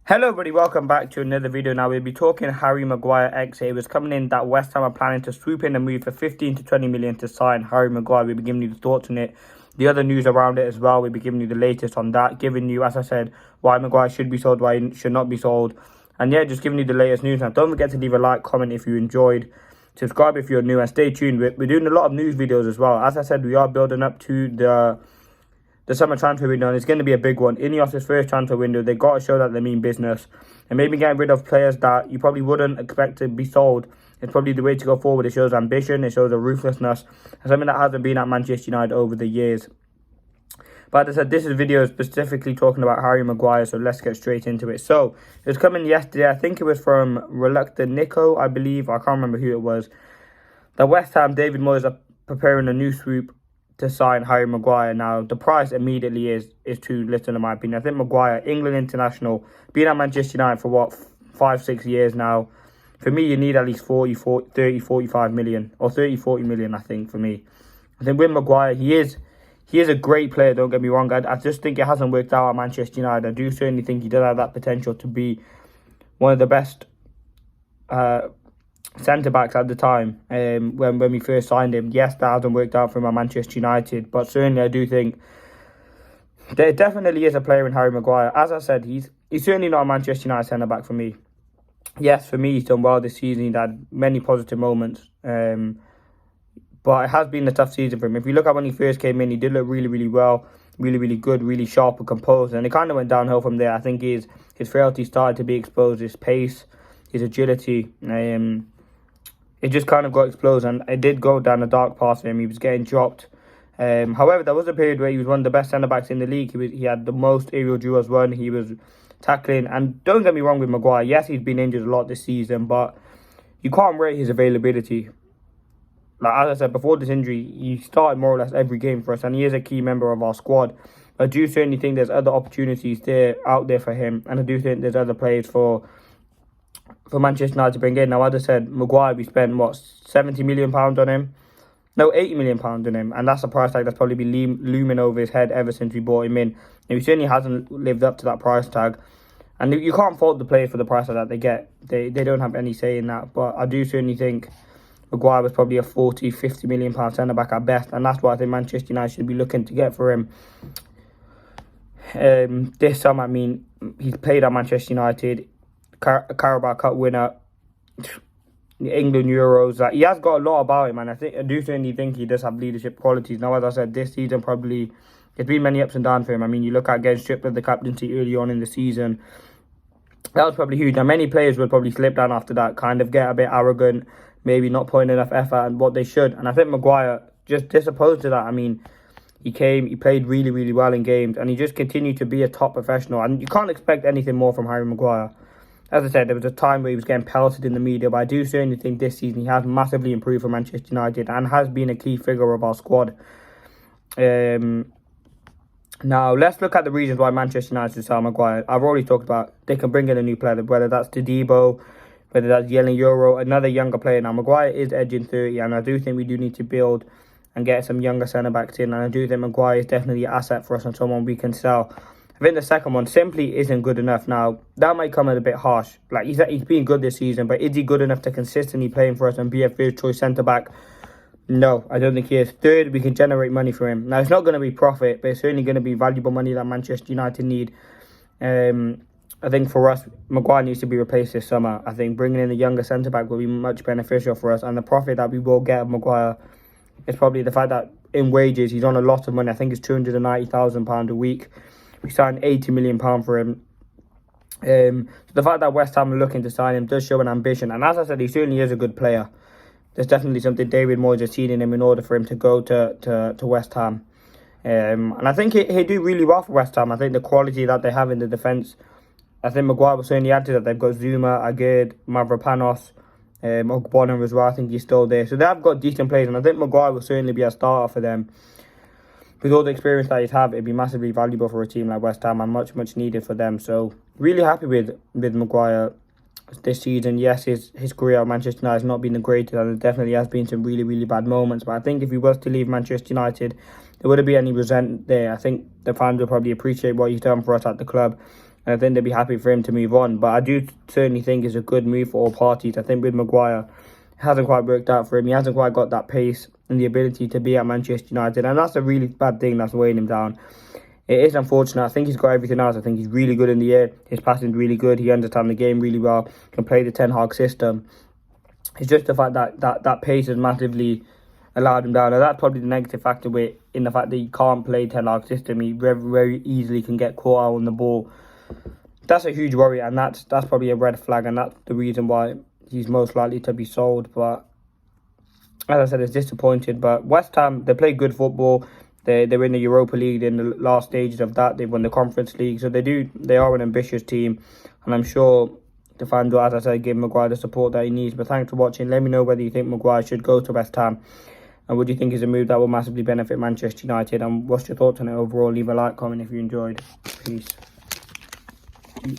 Hello everybody, welcome back to another video. Now we'll be talking Harry Maguire X. It was coming in that West Ham are planning to swoop in and move for 15 to 20 million to sign Harry Maguire. We'll be giving you the thoughts on it, the other news around it as well. We'll be giving you the latest on that, giving you, as I said, why Maguire should be sold, why he should not be sold. And yeah, just giving you the latest news. Now don't forget to leave a like, comment if you enjoyed, subscribe if you're new, and stay tuned. We're doing a lot of news videos as well. As I said, we are building up to the summer transfer window, and it's going to be a big one. Ineos' first transfer window, they got to show that they mean business. And maybe getting rid of players that you probably wouldn't expect to be sold is probably the way to go forward. It shows ambition, it shows a ruthlessness, and something that hasn't been at Manchester United over the years. But as I said, this video is specifically talking about Harry Maguire, so let's get straight into it. So, it was coming yesterday, I think it was from Reluctant Nico, I believe. I can't remember who it was. The West Ham, David Moyes are preparing a new swoop to sign Harry Maguire. Now, the price immediately is too little in my opinion. I think Maguire, England international, been at Manchester United for what, 5-6 years now. For me, you need at least 30, 45 million, or 30, 40 million, I think, for me. I think with Maguire, he is a great player, don't get me wrong. I just think it hasn't worked out at Manchester United. I do certainly think he does have that potential to be one of the best centre-backs at the time when we first signed him. Yes, that hasn't worked out for him at Manchester United, but certainly I do think there definitely is a player in Harry Maguire. As I said, he's certainly not a Manchester United centre-back for me. Yes, for me, he's done well this season. He's had many positive moments, but it has been a tough season for him. If you look at when he first came in, he did look really, really well, really, really good, really sharp and composed, and it kind of went downhill from there. I think his frailty started to be exposed, his pace, his agility, it just kind of got exposed, and it did go down a dark path for him. He was getting dropped. However, there was a period where he was one of the best centre-backs in the league. He had the most aerial duels run. He was tackling. And don't get me wrong with Maguire. Yes, he's been injured a lot this season, but you can't rate his availability. Like as I said, before this injury, he started more or less every game for us, and he is a key member of our squad. I do certainly think there's other opportunities out there for him, and I do think there's other players for Manchester United to bring in. Now, as I said, Maguire, we spent, what, £70 million on him? No, £80 million on him. And that's a price tag that's probably been looming over his head ever since we brought him in. And he certainly hasn't lived up to that price tag. And you can't fault the player for the price that they get. They don't have any say in that. But I do certainly think Maguire was probably a £40, £50 million centre-back at best. And that's what I think Manchester United should be looking to get for him. This summer, I mean, he's played at Manchester United, Carabao Cup winner, England Euros. Like, he has got a lot about him, and I do certainly think he does have leadership qualities. Now, as I said, this season probably there's been many ups and downs for him. I mean, you look at getting stripped of the captaincy early on in the season. That was probably huge. Now, many players would probably slip down after that, kind of get a bit arrogant, maybe not putting enough effort and what they should. And I think Maguire just disopposed to that. I mean, he played really, really well in games, and he just continued to be a top professional. And you can't expect anything more from Harry Maguire. As I said, there was a time where he was getting pelted in the media, but I do certainly think this season he has massively improved for Manchester United and has been a key figure of our squad. Now, let's look at the reasons why Manchester United should sell Maguire. I've already talked about they can bring in a new player, whether that's Todibo, whether that's Yelling Euro, another younger player. Now, Maguire is edging 30, and I do think we do need to build and get some younger centre-backs in, and I do think Maguire is definitely an asset for us and someone we can sell. I think the second one simply isn't good enough. Now, that might come at a bit harsh. Like, he's been good this season, but is he good enough to consistently play for us and be a first-choice centre-back? No, I don't think he is. Third, we can generate money for him. Now, it's not going to be profit, but it's certainly going to be valuable money that Manchester United need. I think for us, Maguire needs to be replaced this summer. I think bringing in a younger centre-back will be much beneficial for us, and the profit that we will get of Maguire is probably the fact that in wages, he's on a lot of money. I think it's £290,000 a week. We signed £80 million for him. So the fact that West Ham are looking to sign him does show an ambition. And as I said, he certainly is a good player. There's definitely something David Moyes has seen in him in order for him to go to West Ham. And I think he'll do really well for West Ham. I think the quality that they have in the defence, I think Maguire will certainly add to that. They've got Zuma, Agüed, Mavropanos, Ogbonna as well. I think he's still there. So they have got decent players. And I think Maguire will certainly be a starter for them. With all the experience that he's had, it'd be massively valuable for a team like West Ham and much, much needed for them. So, really happy with Maguire this season. Yes, his career at Manchester United has not been the greatest, and there definitely has been some really, really bad moments. But I think if he was to leave Manchester United, there wouldn't be any resentment there. I think the fans will probably appreciate what he's done for us at the club. and I think they'd be happy for him to move on. But I do certainly think it's a good move for all parties. I think with Maguire, it hasn't quite worked out for him. He hasn't quite got that pace and the ability to be at Manchester United, and that's a really bad thing that's weighing him down. It is unfortunate. I think he's got everything else. I think he's really good in the air. His passing's really good. He understands the game really well. Can play the Ten Hag system. It's just the fact that pace has massively allowed him down. And that's probably the negative factor in the fact that he can't play Ten Hag system. He very, very easily can get caught out on the ball. That's a huge worry, and that's probably a red flag, and that's the reason why he's most likely to be sold. But as I said, it's disappointing. But West Ham, they play good football. They're in the Europa League in the last stages of that. They won the Conference League. So they are an ambitious team. And I'm sure the fans will, as I said, give Maguire the support that he needs. But thanks for watching. Let me know whether you think Maguire should go to West Ham. And what do you think is a move that will massively benefit Manchester United? And what's your thoughts on it overall? Leave a like, comment if you enjoyed. Peace.